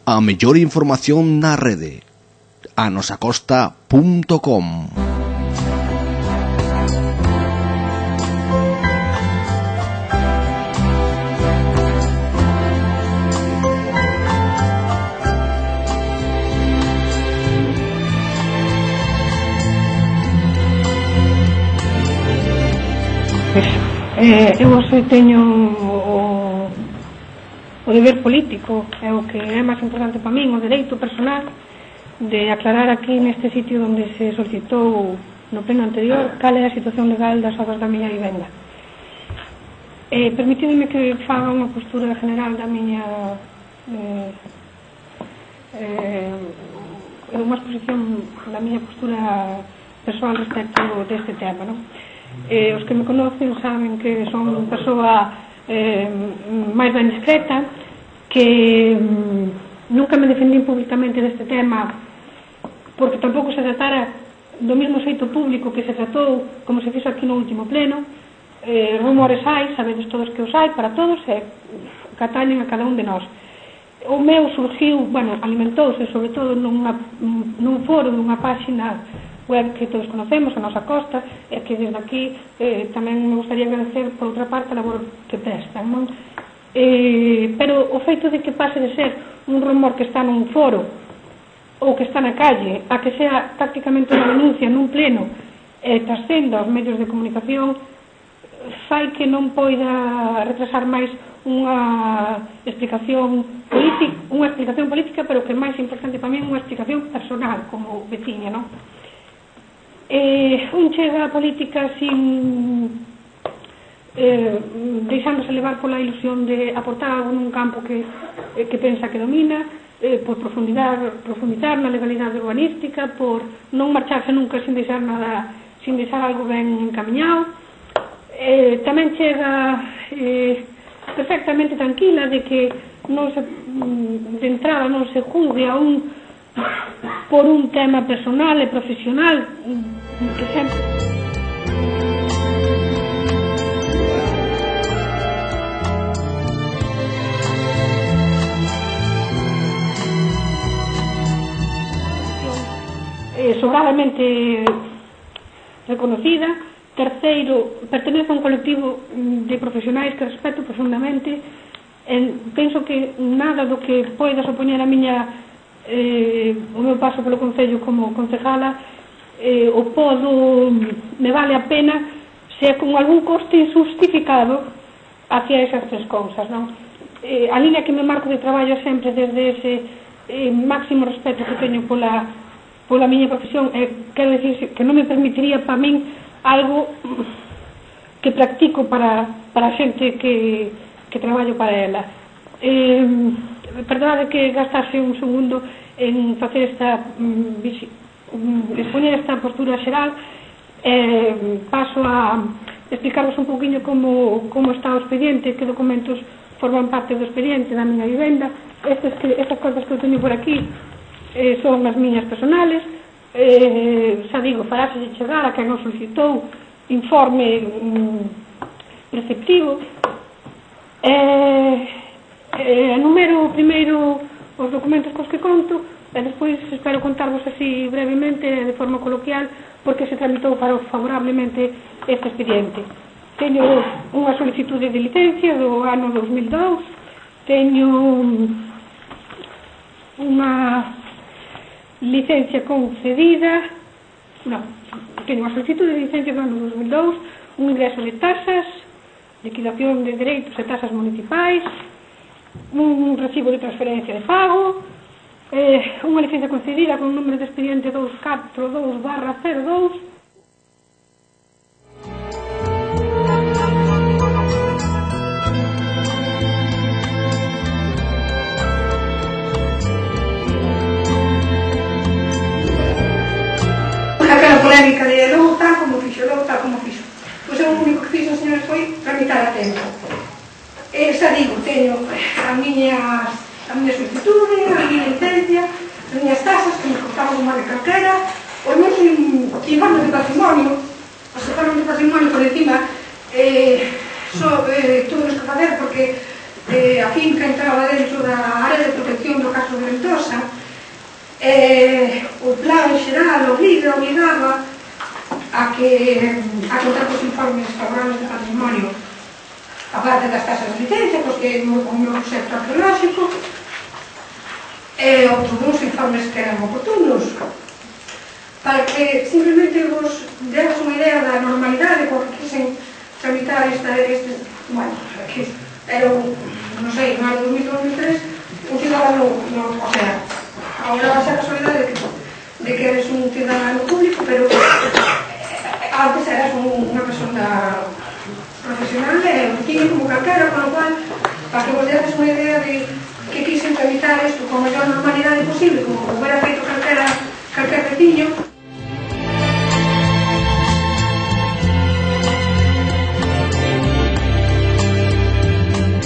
A mellor información na rede. anosacosta.com. Eu hoxe teño o deber político, é o que é máis importante para min, o dereito personal de aclarar aquí neste sitio onde se solicitou no pleno anterior cal é a situación legal das obras da miña vivenda. Permitideme que faga unha postura general da miña unha exposición da miña postura persoal respecto deste tema, non? Os que me conocen saben que son unha persoa máis ben discreta, que nunca me defendín públicamente deste tema porque tampouco se tratara do mesmo xeito público que se tratou como se fixo aquí no último pleno. Rumores hai, sabedes todos que os hai para todos e que atañen a cada un de nós. O meu surgiu, alimentouse sobre todo nun foro dunha páxina web que todos conocemos, a Nosa Costa, e que desde aquí tamén me gustaría agradecer por outra parte a labor que prestan, non? Pero o feito de que pase de ser un rumor que está nun foro ou que está na calle a que sea prácticamente unha denuncia nun pleno e trascenda aos medios de comunicación fai que non poida retrasar máis unha explicación política, pero que é máis importante para mí unha explicación personal como veciña, non? Un chega a política sin deixándose levar pola ilusión de aportar algo nun campo que pensa que domina, por profundizar na legalidade urbanística, por non marcharse nunca sin deixar algo ben encamiñado. Tamén chega perfectamente tranquila de que de entrada non se juzgue a un por un tema personal e profesional que sempre sobradamente reconocida. Terceiro, pertenece a un colectivo de profesionais que respeto profundamente. Penso que nada do que poida supoñer a miña o meu paso polo Concello como concejala me vale a pena se é con algún coste injustificado hacia esas tres cousas, non? A línea que me marco de traballo sempre desde ese máximo respeto que teño pola miña profesión, quero dicir que non me permitiría para min algo que practico para a xente que traballo para ela. Perdade que gastase un segundo en facer expoñer esta postura xeral. Paso a explicarvos un poquinho como está o expediente, que documentos forman parte do expediente da miña vivenda. Estas cousas que eu teño por aquí son as miñas personales. Xa digo, farase de chegar a quen o solicitou informe preceptivo. Enumero primeiro os documentos cos que conto e despois espero contarvos así brevemente de forma coloquial porque se tramitou favorablemente este expediente. Teño unha solicitude de licencia do ano 2002, teño unha licencia concedida, teño unha solicitude de licencia do ano 2002, un ingreso de tasas, liquidación de dereitos e tasas municipais, un recibo de transferencia de pago, unha licencia concedida con un número de expediente 242/02. Aquela polémica de logo tal como fixo. Pois o único que fixo, señores, foi tramitar a tempo. Xa digo, teño a miña solicitude, a miña licencia, as miñas tasas, que me costaban unha de calquera, os meus informes de patrimonio, por encima, tuve que facer porque a finca entraba dentro da área de protección do caso caso de Ventosa, o plan xeral obligaba a contar cos informes favorables de patrimonio, aparte das tasas de licencia, porque o meu proxecto arqueolóxico, e outros dous informes que eran oportunos, para que simplemente vos deras unha idea da normalidade por que quisen tramitar bueno, que era non sei, no ano 2003, un cidadano, o sea, agora vai ser a casualidade de que eres un cidadano público, pero antes eras unha persona profesional e un tiño como calquera, con lo cual, para que vos deras unha idea de que quisen tramitar isto con a maior normalidade posible, como hubiera feito calquer veciño,